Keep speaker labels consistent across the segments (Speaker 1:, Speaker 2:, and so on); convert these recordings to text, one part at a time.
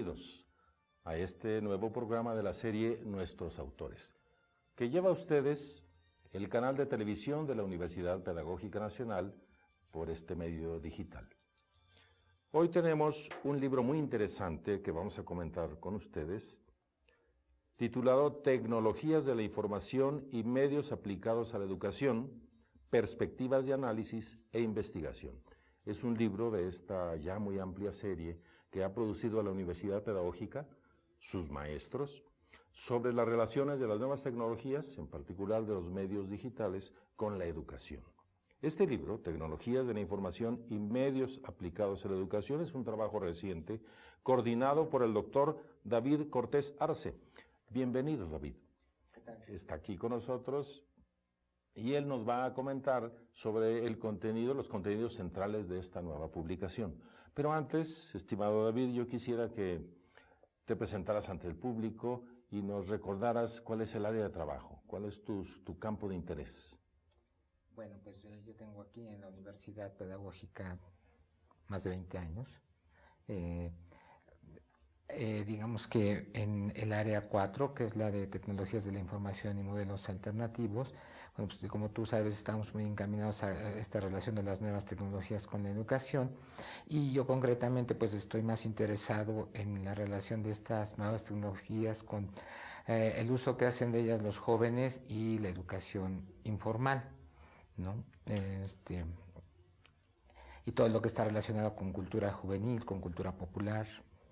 Speaker 1: bienvenidos a este nuevo programa de la serie Nuestros Autores, que lleva a ustedes el canal de televisión de la Universidad Pedagógica Nacional por este medio digital. Hoy tenemos un libro muy interesante que vamos a comentar con ustedes, titulado Tecnologías de la Información y Medios Aplicados a la Educación, Perspectivas de Análisis e Investigación. Es un libro de esta ya muy amplia serie que ha producido la Universidad Pedagógica, sus maestros, sobre las relaciones de las nuevas tecnologías, en particular de los medios digitales, con la educación. Este libro, Tecnologías de la Información y Medios Aplicados a la Educación, es un trabajo reciente coordinado por el doctor David Cortés Arce. Bienvenido, David. Está aquí con nosotros y él nos va a comentar sobre el contenido, los contenidos centrales de esta nueva publicación. Pero antes, estimado David, yo quisiera que te presentaras ante el público y nos recordaras cuál es el área de trabajo, cuál es tu campo de interés.
Speaker 2: Bueno, pues yo tengo aquí en la Universidad Pedagógica más de 20 años. Digamos que en el área 4, que es la de tecnologías de la información y modelos alternativos, bueno, pues como tú sabes, estamos muy encaminados a esta relación de las nuevas tecnologías con la educación, y yo concretamente pues estoy más interesado en la relación de estas nuevas tecnologías con el uso que hacen de ellas los jóvenes y la educación informal, ¿no? Y todo lo que está relacionado con cultura juvenil, con cultura popular.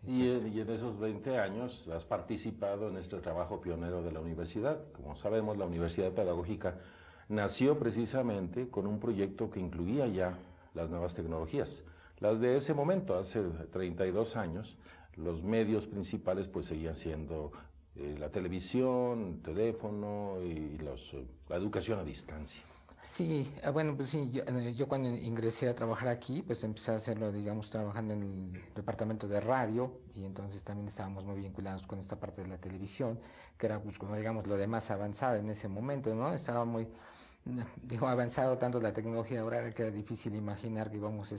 Speaker 1: Y en esos 20 años has participado en este trabajo pionero de la universidad. Como sabemos, la Universidad Pedagógica nació precisamente con un proyecto que incluía ya las nuevas tecnologías. Las de ese momento, hace 32 años, los medios principales pues seguían siendo la televisión, el teléfono y la educación a distancia.
Speaker 2: Sí, bueno, pues sí, yo cuando ingresé a trabajar aquí, pues empecé a hacerlo, digamos, trabajando en el departamento de radio, y entonces también estábamos muy vinculados con esta parte de la televisión, que era, pues, como digamos, lo de más avanzado en ese momento, ¿no? Estaba muy, avanzado tanto la tecnología ahora que era difícil imaginar que íbamos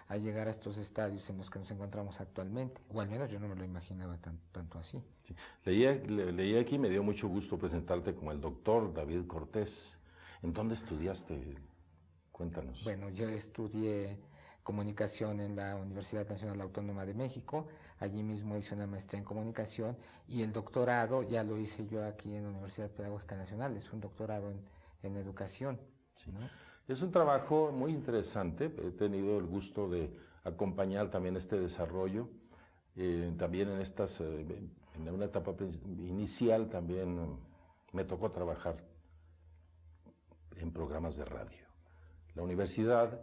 Speaker 2: a llegar a estos estadios en los que nos encontramos actualmente, o al menos yo no me lo imaginaba tanto así.
Speaker 1: Sí. Leí aquí, me dio mucho gusto presentarte como el doctor David Cortés. ¿En dónde estudiaste? Cuéntanos.
Speaker 2: Bueno, yo estudié comunicación en la Universidad Nacional Autónoma de México. Allí mismo hice una maestría en comunicación, y el doctorado ya lo hice yo aquí en la Universidad Pedagógica Nacional. Es un doctorado en educación,
Speaker 1: sí,
Speaker 2: ¿no?
Speaker 1: Es un trabajo muy interesante. He tenido el gusto de acompañar también este desarrollo. También en una etapa inicial también me tocó trabajar en programas de radio. La universidad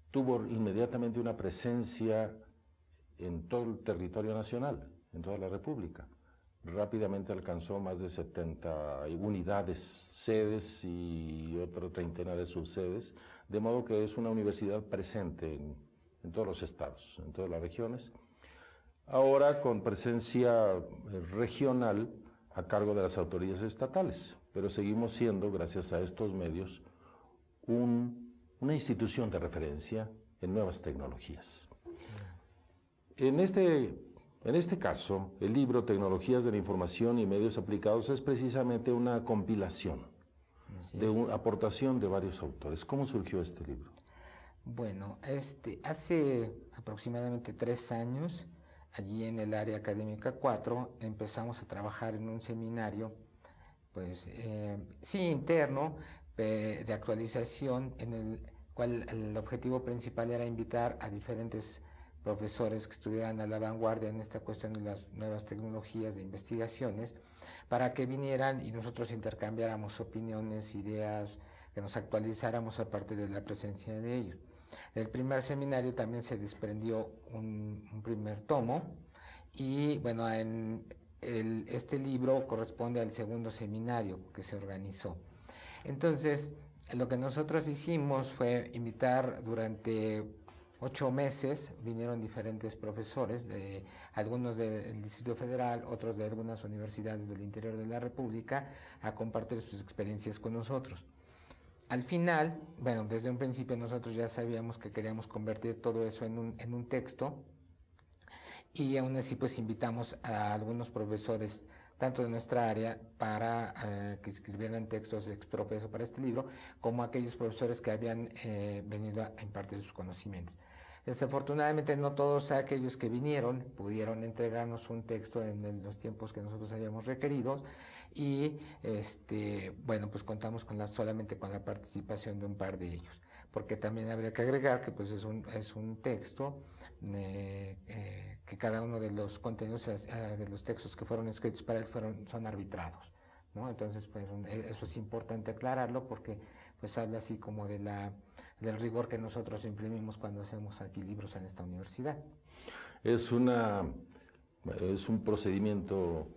Speaker 1: tuvo inmediatamente una presencia en todo el territorio nacional, en toda la República. Rápidamente alcanzó más de 70 unidades, sedes y otra treintena de subsedes, de modo que es una universidad presente en todos los estados, en todas las regiones. Ahora con presencia regional a cargo de las autoridades estatales, pero seguimos siendo, gracias a estos medios, una institución de referencia en nuevas tecnologías. En este caso, el libro Tecnologías de la Información y Medios Aplicados es precisamente una compilación de una aportación de varios autores. ¿Cómo surgió este libro?
Speaker 2: Bueno, hace aproximadamente 3 años, allí en el área académica 4, empezamos a trabajar en un seminario, pues sí, interno, de actualización, en el cual el objetivo principal era invitar a diferentes profesores que estuvieran a la vanguardia en esta cuestión de las nuevas tecnologías de investigaciones, para que vinieran y nosotros intercambiáramos opiniones, ideas, que nos actualizáramos a partir de la presencia de ellos. Del primer seminario también se desprendió un primer tomo, y bueno, este libro corresponde al segundo seminario que se organizó. Entonces, lo que nosotros hicimos fue invitar durante 8 meses, vinieron diferentes profesores, algunos del Distrito Federal, otros de algunas universidades del interior de la República, a compartir sus experiencias con nosotros. Al final, bueno, desde un principio nosotros ya sabíamos que queríamos convertir todo eso en un texto, y aún así pues invitamos a algunos profesores tanto de nuestra área para que escribieran textos expropios para este libro, como aquellos profesores que habían venido a impartir sus conocimientos. Desafortunadamente no todos aquellos que vinieron pudieron entregarnos un texto en los tiempos que nosotros habíamos requerido y bueno, pues contamos solamente con la participación de un par de ellos, porque también habría que agregar que pues es un texto que cada uno de los contenidos de los textos que fueron escritos para él son arbitrados, ¿no? Entonces pues eso es importante aclararlo porque pues habla así como del rigor que nosotros imprimimos cuando hacemos aquí libros en esta universidad.
Speaker 1: Es un procedimiento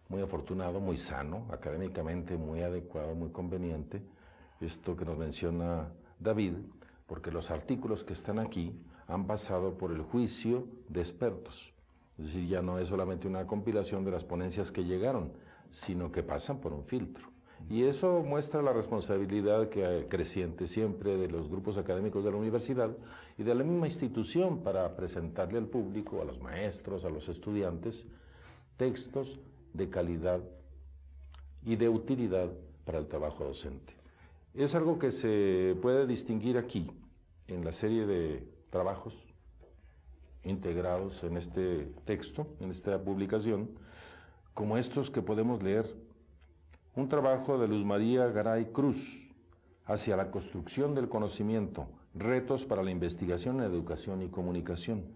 Speaker 1: muy afortunado, muy sano, académicamente muy adecuado, muy conveniente, esto que nos menciona David, porque los artículos que están aquí han pasado por el juicio de expertos. Es decir, ya no es solamente una compilación de las ponencias que llegaron, sino que pasan por un filtro. Y eso muestra la responsabilidad creciente siempre de los grupos académicos de la universidad y de la misma institución para presentarle al público, a los maestros, a los estudiantes, textos de calidad y de utilidad para el trabajo docente. Es algo que se puede distinguir aquí, en la serie de trabajos integrados en este texto, en esta publicación, como estos que podemos leer. Un trabajo de Luz María Garay Cruz, hacia la construcción del conocimiento, retos para la investigación en educación y comunicación.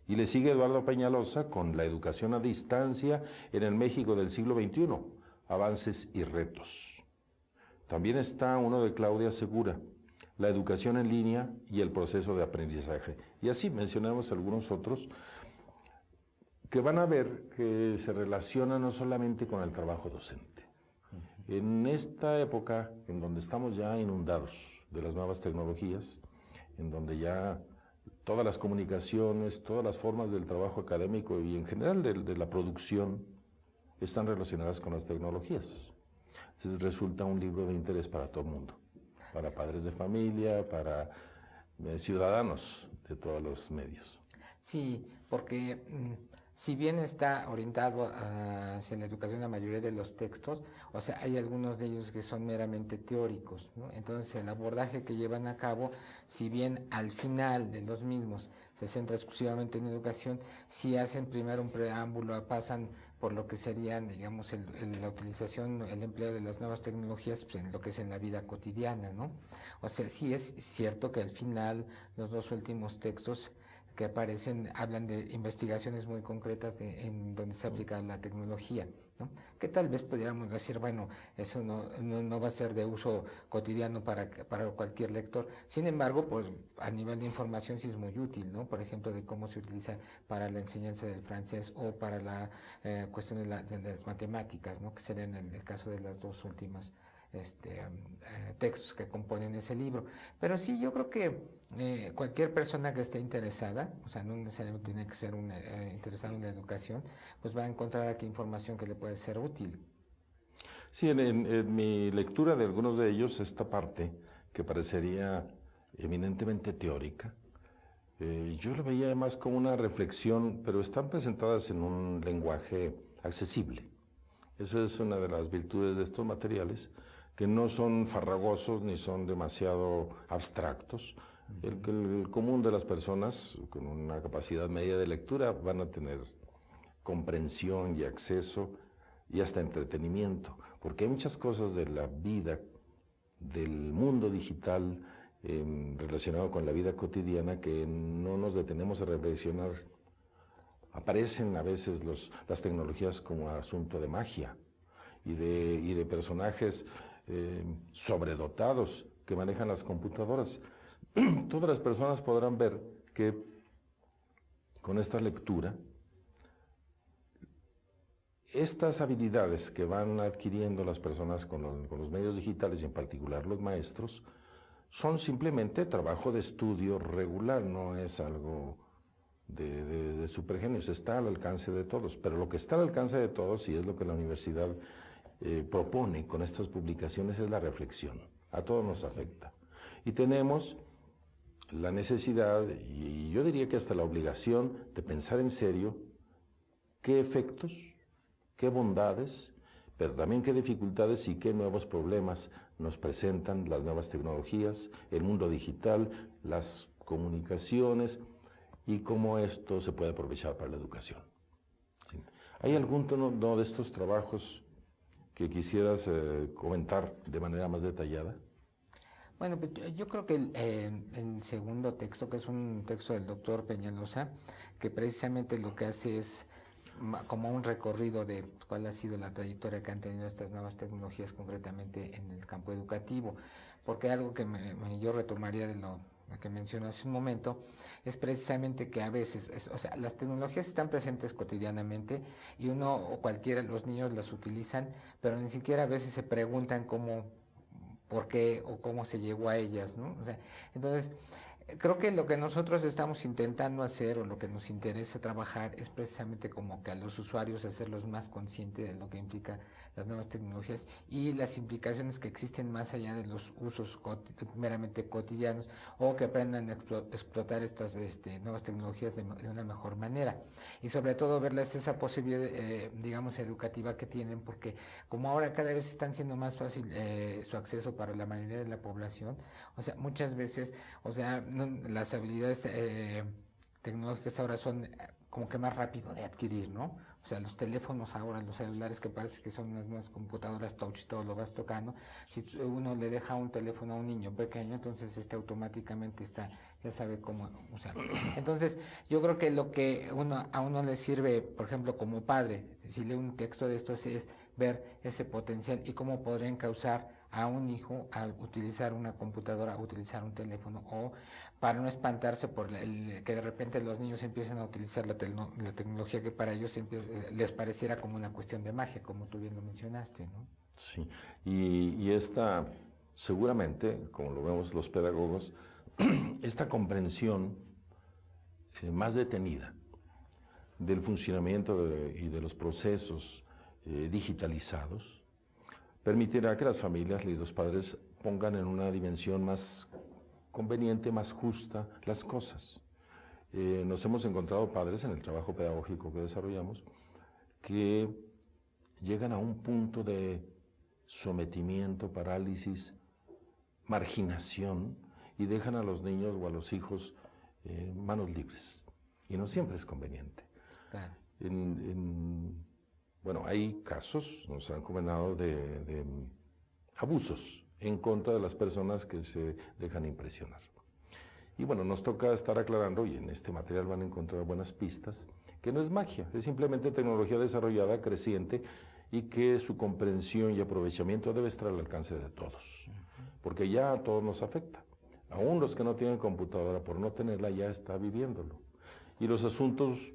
Speaker 1: Y le sigue Eduardo Peñalosa con la educación a distancia en el México del siglo XXI, avances y retos. También está uno de Claudia Segura, la educación en línea y el proceso de aprendizaje. Y así mencionamos algunos otros que van a ver que se relacionan no solamente con el trabajo docente. En esta época en donde estamos ya inundados de las nuevas tecnologías, en donde ya todas las comunicaciones, todas las formas del trabajo académico y en general de la producción están relacionadas con las tecnologías. Entonces resulta un libro de interés para todo el mundo, para padres de familia, para ciudadanos de todos los medios.
Speaker 2: Sí, porque si bien está orientado hacia la educación la mayoría de los textos, o sea, hay algunos de ellos que son meramente teóricos, ¿no? Entonces el abordaje que llevan a cabo, si bien al final de los mismos se centra exclusivamente en educación, si hacen primero un preámbulo, pasan por lo que serían, digamos, la utilización, el empleo de las nuevas tecnologías pues, en lo que es en la vida cotidiana, ¿no? O sea, sí es cierto que al final los dos últimos textos que aparecen hablan de investigaciones muy concretas en donde se aplica la tecnología, ¿no? Que tal vez pudiéramos decir, bueno, eso no va a ser de uso cotidiano para cualquier lector. Sin embargo, pues a nivel de información sí es muy útil, ¿no? Por ejemplo, de cómo se utiliza para la enseñanza del francés o para la cuestión de las matemáticas, ¿no? Que serían el caso de las dos últimas textos que componen ese libro. Pero sí, yo creo que cualquier persona que esté interesada, o sea, no necesariamente tiene que ser interesado en la educación, pues va a encontrar aquí información que le puede ser útil.
Speaker 1: Sí, en mi lectura de algunos de ellos, esta parte que parecería eminentemente teórica, yo lo veía más como una reflexión, pero están presentadas en un lenguaje accesible. Esa es una de las virtudes de estos materiales, que no son farragosos ni son demasiado abstractos. El común de las personas con una capacidad media de lectura van a tener comprensión y acceso y hasta entretenimiento, porque hay muchas cosas de la vida, del mundo digital relacionado con la vida cotidiana que no nos detenemos a reflexionar. Aparecen a veces las tecnologías como asunto de magia y de personajes sobredotados que manejan las computadoras. Todas las personas podrán ver que con esta lectura, estas habilidades que van adquiriendo las personas con los medios digitales y en particular los maestros, son simplemente trabajo de estudio regular, no es algo de supergenios, está al alcance de todos, pero lo que está al alcance de todos y es lo que la universidad propone con estas publicaciones es la reflexión. A todos nos afecta. Y tenemos la necesidad, y yo diría que hasta la obligación, de pensar en serio qué efectos, qué bondades, pero también qué dificultades y qué nuevos problemas nos presentan las nuevas tecnologías, el mundo digital, las comunicaciones y cómo esto se puede aprovechar para la educación. ¿Sí? ¿Hay algún tono de estos trabajos que quisieras comentar de manera más detallada?
Speaker 2: Bueno, pues yo creo que el segundo texto, que es un texto del doctor Peñalosa, que precisamente lo que hace es como un recorrido de cuál ha sido la trayectoria que han tenido estas nuevas tecnologías concretamente en el campo educativo, porque algo que yo retomaría de lo que mencioné hace un momento, es precisamente que a veces, o sea, las tecnologías están presentes cotidianamente y uno o cualquiera, los niños las utilizan, pero ni siquiera a veces se preguntan cómo, por qué o cómo se llegó a ellas, ¿no? O sea, entonces, creo que lo que nosotros estamos intentando hacer o lo que nos interesa trabajar es precisamente como que a los usuarios hacerlos más conscientes de lo que implica las nuevas tecnologías y las implicaciones que existen más allá de los usos meramente cotidianos, o que aprendan a explotar estas nuevas tecnologías de una mejor manera, y sobre todo verles esa posibilidad digamos educativa que tienen, porque como ahora cada vez están siendo más fácil su acceso para la mayoría de la población, o sea, muchas veces, o sea, las habilidades tecnológicas ahora son como que más rápido de adquirir, ¿no? O sea, los teléfonos ahora, los celulares, que parece que son unas nuevas computadoras touch y todo lo vas tocando. Si uno le deja un teléfono a un niño pequeño, entonces automáticamente ya sabe cómo usarlo. Entonces, yo creo que lo que a uno le sirve, por ejemplo, como padre, si lee un texto de estos, es ver ese potencial y cómo podrían causar a un hijo a utilizar una computadora, a utilizar un teléfono, o para no espantarse por que de repente los niños empiecen a utilizar la tecnología que para ellos les pareciera como una cuestión de magia, como tú bien lo mencionaste, ¿no?
Speaker 1: Sí, y esta, seguramente, como lo vemos los pedagogos, esta comprensión más detenida del funcionamiento y de los procesos digitalizados permitirá que las familias y los padres pongan en una dimensión más conveniente, más justa las cosas. Nos hemos encontrado padres en el trabajo pedagógico que desarrollamos que llegan a un punto de sometimiento, parálisis, marginación, y dejan a los niños o a los hijos manos libres. Y no siempre es conveniente.
Speaker 2: Claro.
Speaker 1: Bueno, hay casos, nos han comentado, de abusos en contra de las personas que se dejan impresionar. Y bueno, nos toca estar aclarando, y en este material van a encontrar buenas pistas, que no es magia, es simplemente tecnología desarrollada, creciente, y que su comprensión y aprovechamiento debe estar al alcance de todos, porque ya a todos nos afecta. Aún los que no tienen computadora, por no tenerla, ya está viviéndolo. Y los asuntos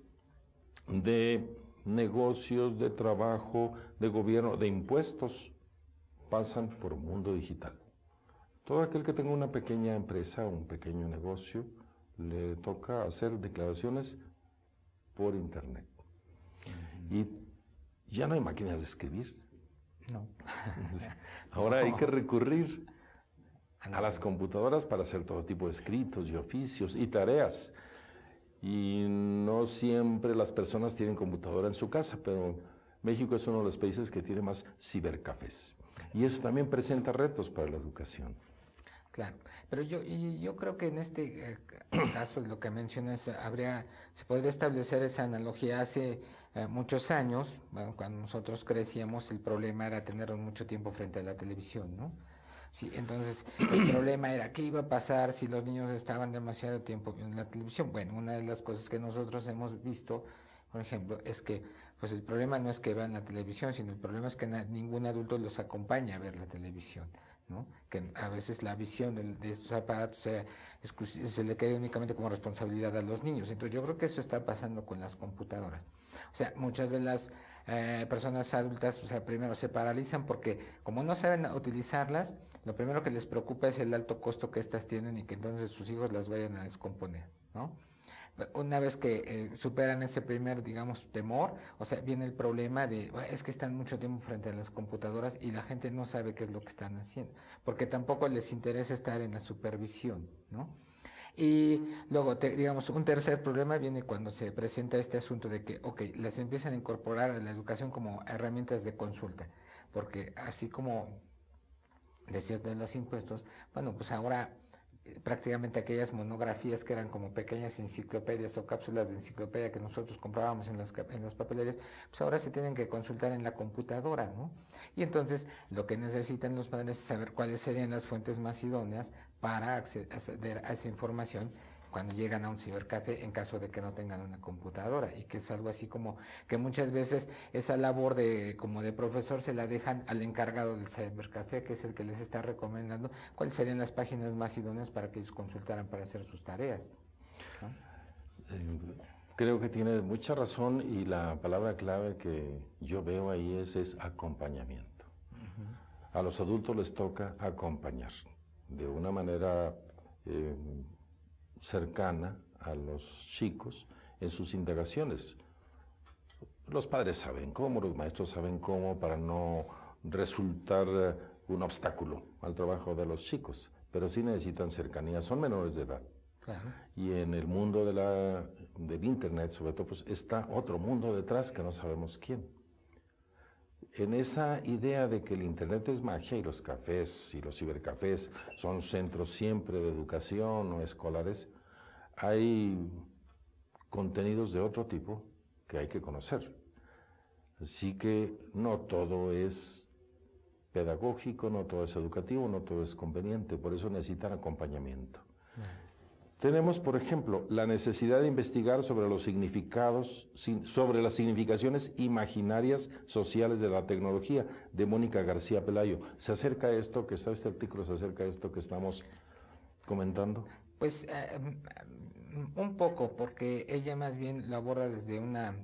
Speaker 1: de negocios, de trabajo, de gobierno, de impuestos, pasan por un mundo digital. Todo aquel que tenga una pequeña empresa, un pequeño negocio, le toca hacer declaraciones por internet. Y ya no hay máquinas de escribir.
Speaker 2: No.
Speaker 1: Ahora hay que recurrir a las computadoras para hacer todo tipo de escritos y oficios y tareas. Y no siempre las personas tienen computadora en su casa, pero México es uno de los países que tiene más cibercafés. Y eso también presenta retos para la educación.
Speaker 2: Claro, pero yo creo que en este caso, lo que mencionas, se podría establecer esa analogía. Hace muchos años, bueno, cuando nosotros crecíamos, el problema era tener mucho tiempo frente a la televisión, ¿no? Sí, entonces el problema era qué iba a pasar si los niños estaban demasiado tiempo en la televisión. Bueno, una de las cosas que nosotros hemos visto, por ejemplo, es que pues el problema no es que vean la televisión, sino el problema es que ningún adulto los acompaña a ver la televisión, ¿no? Que a veces la visión de estos aparatos se le queda únicamente como responsabilidad a los niños. Entonces yo creo que eso está pasando con las computadoras. O sea, muchas de las personas adultas, o sea, primero se paralizan porque como no saben utilizarlas, lo primero que les preocupa es el alto costo que estas tienen y que entonces sus hijos las vayan a descomponer, ¿no? Una vez que superan ese primer, digamos, temor, o sea, viene el problema de, es que están mucho tiempo frente a las computadoras y la gente no sabe qué es lo que están haciendo, porque tampoco les interesa estar en la supervisión, ¿no? Y luego, digamos, un tercer problema viene cuando se presenta este asunto de que, ok, las empiezan a incorporar a la educación como herramientas de consulta, porque así como decías de los impuestos, bueno, pues ahora prácticamente aquellas monografías que eran como pequeñas enciclopedias o cápsulas de enciclopedia que nosotros comprábamos en las papelerías, pues ahora se tienen que consultar en la computadora, ¿no? Y entonces lo que necesitan los padres es saber cuáles serían las fuentes más idóneas para acceder a esa información cuando llegan a un cibercafé en caso de que no tengan una computadora, y que es algo así como que muchas veces esa labor como de profesor se la dejan al encargado del cibercafé, que es el que les está recomendando cuáles serían las páginas más idóneas para que ellos consultaran para hacer sus tareas, ¿no?
Speaker 1: Creo que tiene mucha razón, y la palabra clave que yo veo ahí es acompañamiento. A los adultos les toca acompañar de una manera cercana a los chicos en sus indagaciones. Los padres saben cómo, los maestros saben cómo, para no resultar un obstáculo al trabajo de los chicos, pero sí necesitan cercanía, son menores de edad.
Speaker 2: Claro.
Speaker 1: Y en el mundo del Internet, sobre todo, pues está otro mundo detrás que no sabemos quién. En esa idea de que el Internet es magia y los cafés y los cibercafés son centros siempre de educación o escolares, hay contenidos de otro tipo que hay que conocer. Así que no todo es pedagógico, no todo es educativo, no todo es conveniente, por eso necesitan acompañamiento. Tenemos, por ejemplo, la necesidad de investigar sobre los significados, sobre las significaciones imaginarias sociales de la tecnología, de Mónica García Pelayo. ¿Se acerca a esto que está este artículo, se acerca a esto que estamos comentando?
Speaker 2: Pues un poco, porque ella más bien lo aborda desde una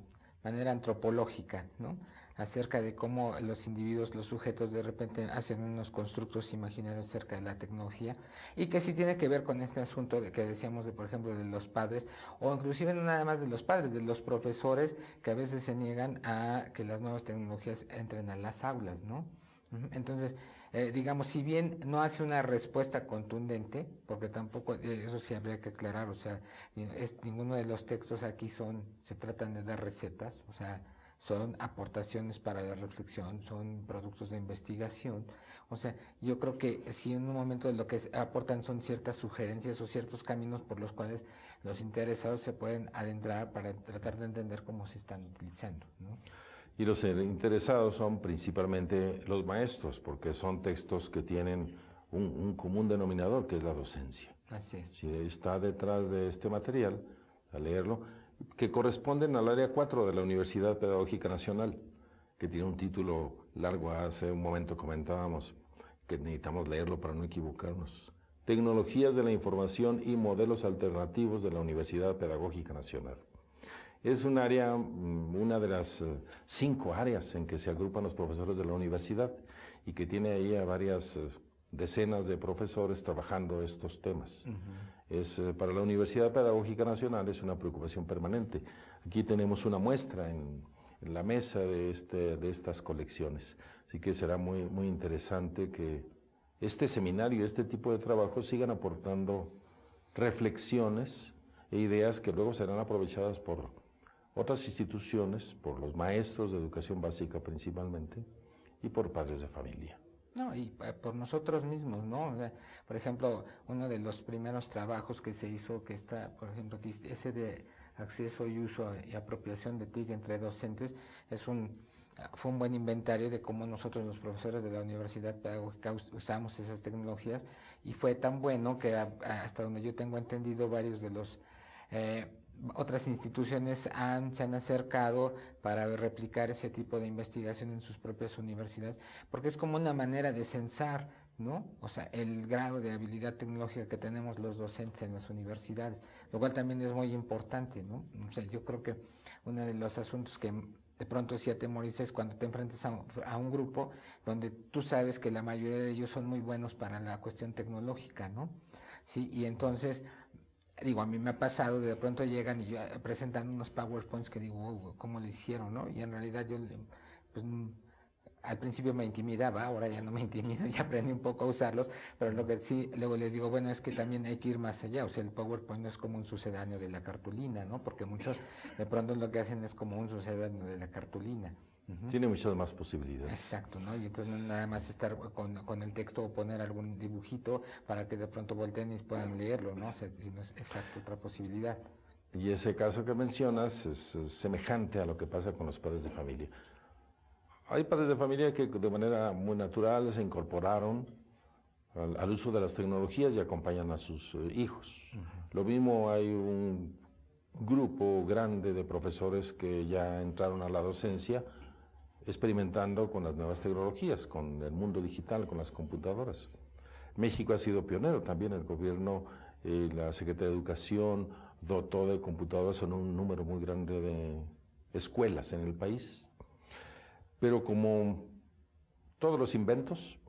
Speaker 2: manera antropológica, ¿no? Acerca de cómo los individuos, los sujetos, de repente hacen unos constructos imaginarios acerca de la tecnología, y que sí tiene que ver con este asunto de que decíamos, por ejemplo, de los padres, o inclusive no nada más de los padres, de los profesores, que a veces se niegan a que las nuevas tecnologías entren a las aulas, ¿no? Entonces, digamos, si bien no hace una respuesta contundente, porque tampoco, eso sí habría que aclarar, o sea, ninguno de los textos aquí se tratan de dar recetas, o sea, son aportaciones para la reflexión, son productos de investigación. O sea, yo creo que si en un momento lo que aportan son ciertas sugerencias o ciertos caminos por los cuales los interesados se pueden adentrar para tratar de entender cómo se están utilizando, ¿no?
Speaker 1: Y los interesados son principalmente los maestros, porque son textos que tienen un común denominador, que es la docencia.
Speaker 2: Así es.
Speaker 1: Si está detrás de este material, a leerlo, que corresponden al área 4 de la Universidad Pedagógica Nacional, que tiene un título largo. Hace un momento comentábamos que necesitamos leerlo para no equivocarnos. Tecnologías de la información y modelos alternativos de la Universidad Pedagógica Nacional. Es un área, una de las 5 áreas en que se agrupan los profesores de la universidad, y que tiene ahí a varias decenas de profesores trabajando estos temas. Para la Universidad Pedagógica Nacional es una preocupación permanente. Aquí tenemos una muestra en la mesa de estas colecciones, así que será muy, muy interesante que este seminario, este tipo de trabajos sigan aportando reflexiones e ideas que luego serán aprovechadas por otras instituciones, por los maestros de educación básica principalmente, y por padres de familia.
Speaker 2: No, y por nosotros mismos, ¿no? O sea, por ejemplo, uno de los primeros trabajos que se hizo, que está, por ejemplo, aquí, ese de acceso y uso y apropiación de TIC entre docentes, fue un buen inventario de cómo nosotros, los profesores de la Universidad Pedagógica, usamos esas tecnologías, y fue tan bueno que hasta donde yo tengo entendido, varios de los otras instituciones se han acercado para replicar ese tipo de investigación en sus propias universidades, porque es como una manera de censar, ¿no? O sea, el grado de habilidad tecnológica que tenemos los docentes en las universidades, lo cual también es muy importante, ¿no? O sea, yo creo que uno de los asuntos que de pronto sí atemoriza es cuando te enfrentas a un grupo donde tú sabes que la mayoría de ellos son muy buenos para la cuestión tecnológica, ¿no? Sí, y entonces, digo, a mí me ha pasado, de pronto llegan y presentan unos PowerPoints que digo, ¿cómo lo hicieron, no? Y en realidad yo, pues, al principio me intimidaba, ahora ya no me intimida, ya aprendí un poco a usarlos, pero lo que sí, luego les digo, bueno, es que también hay que ir más allá, o sea, el PowerPoint no es como un sucedáneo de la cartulina, ¿no? Porque muchos de pronto lo que hacen es como un sucedáneo de la cartulina.
Speaker 1: Tiene muchas más posibilidades.
Speaker 2: Exacto, ¿no? Y entonces no nada más estar con el texto o poner algún dibujito para que de pronto volteen y puedan leerlo, ¿no? O sea, si no es exacto otra posibilidad.
Speaker 1: Y ese caso que mencionas es semejante a lo que pasa con los padres de familia. Hay padres de familia que de manera muy natural se incorporaron al uso de las tecnologías y acompañan a sus hijos. Lo mismo hay un grupo grande de profesores que ya entraron a la docencia experimentando con las nuevas tecnologías, con el mundo digital, con las computadoras. México ha sido pionero también, el gobierno, la Secretaría de Educación dotó de computadoras en un número muy grande de escuelas en el país. Pero como todos los inventos,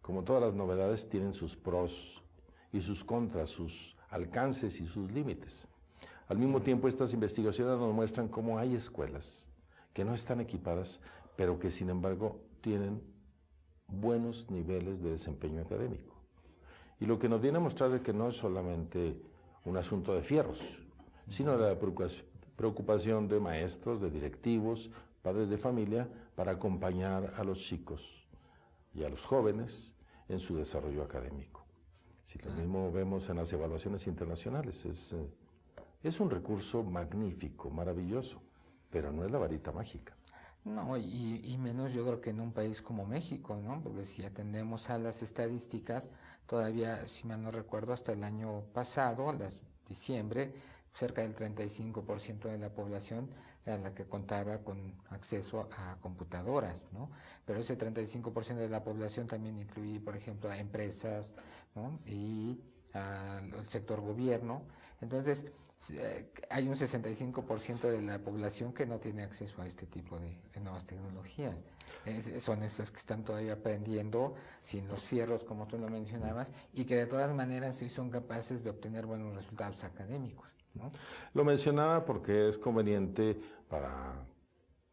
Speaker 1: como todas las novedades, tienen sus pros y sus contras, sus alcances y sus límites. Al mismo tiempo, estas investigaciones nos muestran cómo hay escuelas que no están equipadas, pero que sin embargo tienen buenos niveles de desempeño académico. Y lo que nos viene a mostrar es que no es solamente un asunto de fierros, sino la preocupación de maestros, de directivos, padres de familia, para acompañar a los chicos y a los jóvenes en su desarrollo académico. Si lo mismo vemos en las evaluaciones internacionales, es un recurso magnífico, maravilloso, pero no es la varita mágica.
Speaker 2: No, y menos yo creo que en un país como México, ¿no? Porque si atendemos a las estadísticas, todavía, si mal no recuerdo, hasta el año pasado, diciembre, cerca del 35% de la población era la que contaba con acceso a computadoras, ¿no? Pero ese 35% de la población también incluye, por ejemplo, a empresas, ¿no? Y al sector gobierno. Entonces, hay un 65% de la población que no tiene acceso a este tipo de nuevas tecnologías. Son esas que están todavía aprendiendo sin los fierros, como tú lo mencionabas, y que de todas maneras sí son capaces de obtener buenos resultados académicos, ¿no?
Speaker 1: Lo mencionaba porque es conveniente para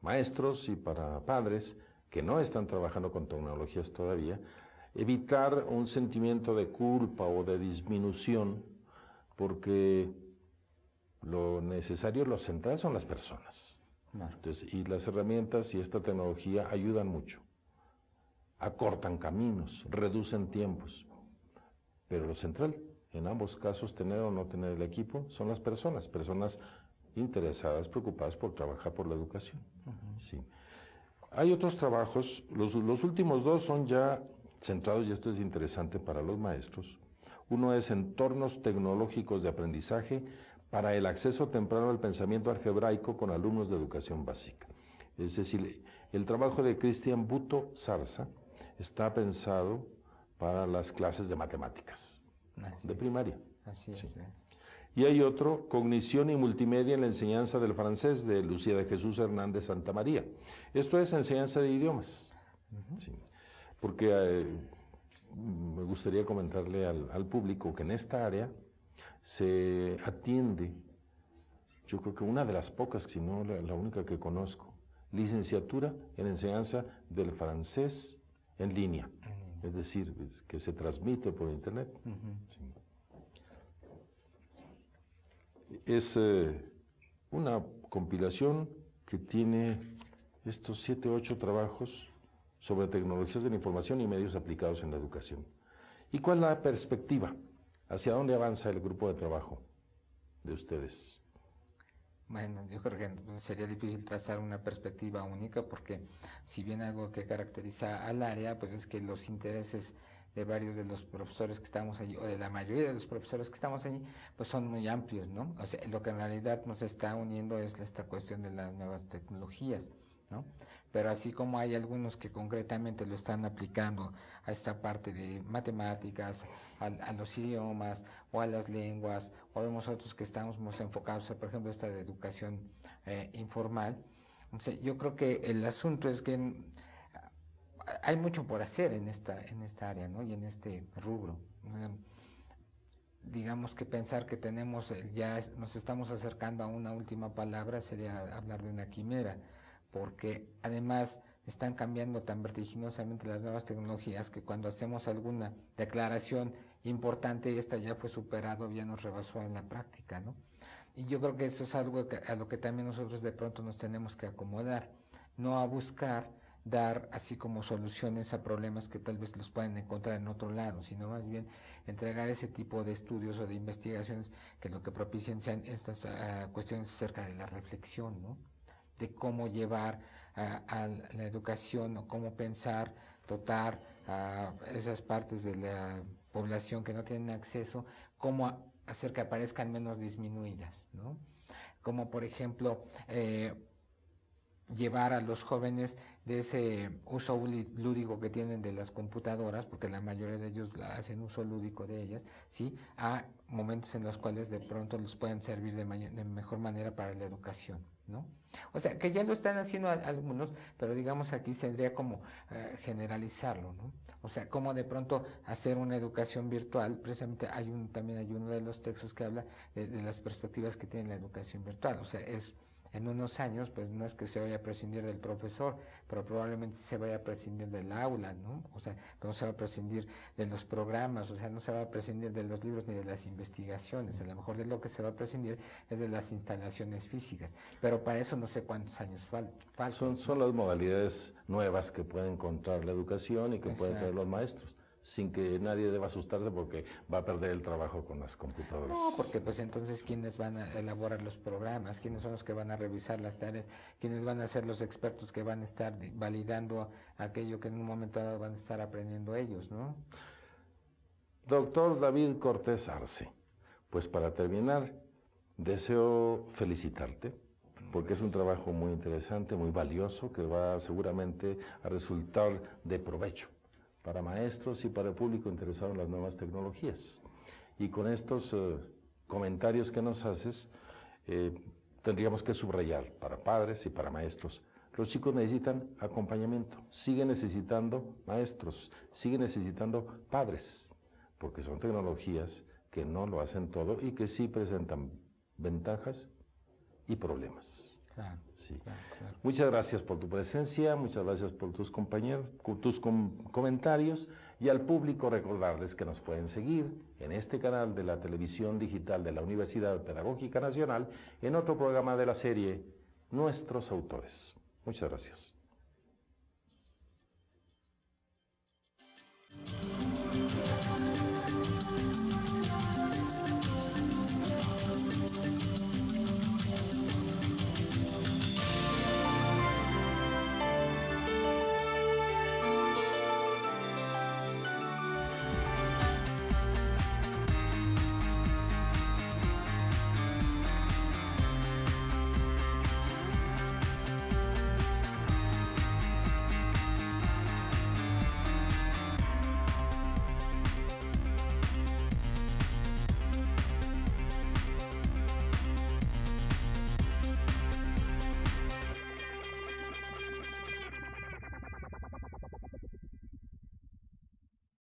Speaker 1: maestros y para padres que no están trabajando con tecnologías todavía, evitar un sentimiento de culpa o de disminución, porque lo necesario, lo central son las personas.
Speaker 2: Claro.
Speaker 1: Entonces, y las herramientas y esta tecnología ayudan mucho. Acortan caminos, reducen tiempos. Pero lo central, en ambos casos, tener o no tener el equipo, son las personas interesadas, preocupadas por trabajar por la educación. Sí. Hay otros trabajos, los últimos dos son ya centrados, y esto es interesante para los maestros. Uno es entornos tecnológicos de aprendizaje para el acceso temprano al pensamiento algebraico con alumnos de educación básica. Es decir, el trabajo de Cristian Buto Zarza está pensado para las clases de matemáticas, de primaria.
Speaker 2: Así es. Sí.
Speaker 1: Y hay otro, Cognición y Multimedia en la enseñanza del francés, de Lucía de Jesús Hernández Santamaría. Esto es enseñanza de idiomas. Sí. Porque me gustaría comentarle al público que en esta área se atiende, yo creo que una de las pocas, si no la única que conozco, licenciatura en enseñanza del francés en línea. Es decir, que se transmite por internet. Sí. Es una compilación que tiene estos 7 u 8 trabajos sobre tecnologías de la información y medios aplicados en la educación. ¿Y cuál es la perspectiva? ¿Hacia dónde avanza el grupo de trabajo de ustedes?
Speaker 2: Bueno, yo creo que sería difícil trazar una perspectiva única porque si bien algo que caracteriza al área, pues es que los intereses de varios de los profesores que estamos allí, o de la mayoría de los profesores que estamos allí, pues son muy amplios, ¿no? O sea, lo que en realidad nos está uniendo es esta cuestión de las nuevas tecnologías, ¿no? Pero así como hay algunos que concretamente lo están aplicando a esta parte de matemáticas, a los idiomas o a las lenguas, o vemos otros que estamos más enfocados, por ejemplo, esta de educación informal. O sea, yo creo que el asunto es que hay mucho por hacer en esta área, ¿no? Y en este rubro. O sea, digamos que pensar que nos estamos acercando a una última palabra sería hablar de una quimera, porque además están cambiando tan vertiginosamente las nuevas tecnologías que cuando hacemos alguna declaración importante, esta ya fue superado, ya nos rebasó en la práctica, ¿no? Y yo creo que eso es algo a lo que también nosotros de pronto nos tenemos que acomodar, no a buscar dar así como soluciones a problemas que tal vez los pueden encontrar en otro lado, sino más bien entregar ese tipo de estudios o de investigaciones que lo que propicien sean estas cuestiones acerca de la reflexión, ¿no? De cómo llevar a la educación o cómo pensar, dotar a esas partes de la población que no tienen acceso, cómo hacer que aparezcan menos disminuidas, ¿no? Como por ejemplo llevar a los jóvenes de ese uso lúdico que tienen de las computadoras, porque la mayoría de ellos hacen uso lúdico de ellas, ¿sí? A momentos en los cuales de pronto les pueden servir de mejor manera para la educación, ¿no? O sea, que ya lo están haciendo algunos, pero digamos aquí tendría como generalizarlo, ¿no? O sea, cómo de pronto hacer una educación virtual, precisamente también hay uno de los textos que habla de las perspectivas que tiene la educación virtual, o sea, en unos años, pues no es que se vaya a prescindir del profesor, pero probablemente se vaya a prescindir del aula, ¿no? O sea, no se va a prescindir de los programas, o sea, no se va a prescindir de los libros ni de las investigaciones. A lo mejor de lo que se va a prescindir es de las instalaciones físicas, pero para eso no sé cuántos años faltan.
Speaker 1: Son las modalidades nuevas que puede encontrar la educación y que pueden traer los maestros, sin que nadie deba asustarse porque va a perder el trabajo con las computadoras.
Speaker 2: No, porque pues entonces ¿quiénes van a elaborar los programas? ¿Quiénes son los que van a revisar las tareas? ¿Quiénes van a ser los expertos que van a estar validando aquello que en un momento dado van a estar aprendiendo ellos, ¿no?
Speaker 1: Doctor David Cortés Arce, pues para terminar, deseo felicitarte porque es un trabajo muy interesante, muy valioso, que va seguramente a resultar de provecho para maestros y para el público interesado en las nuevas tecnologías. Y con estos comentarios que nos haces, tendríamos que subrayar para padres y para maestros. Los chicos necesitan acompañamiento, siguen necesitando maestros, siguen necesitando padres, porque son tecnologías que no lo hacen todo y que sí presentan ventajas y problemas.
Speaker 2: Claro,
Speaker 1: sí.
Speaker 2: claro.
Speaker 1: Muchas gracias por tu presencia, muchas gracias por tus compañeros, tus comentarios, y al público recordarles que nos pueden seguir en este canal de la televisión digital de la Universidad Pedagógica Nacional en otro programa de la serie Nuestros Autores. Muchas gracias.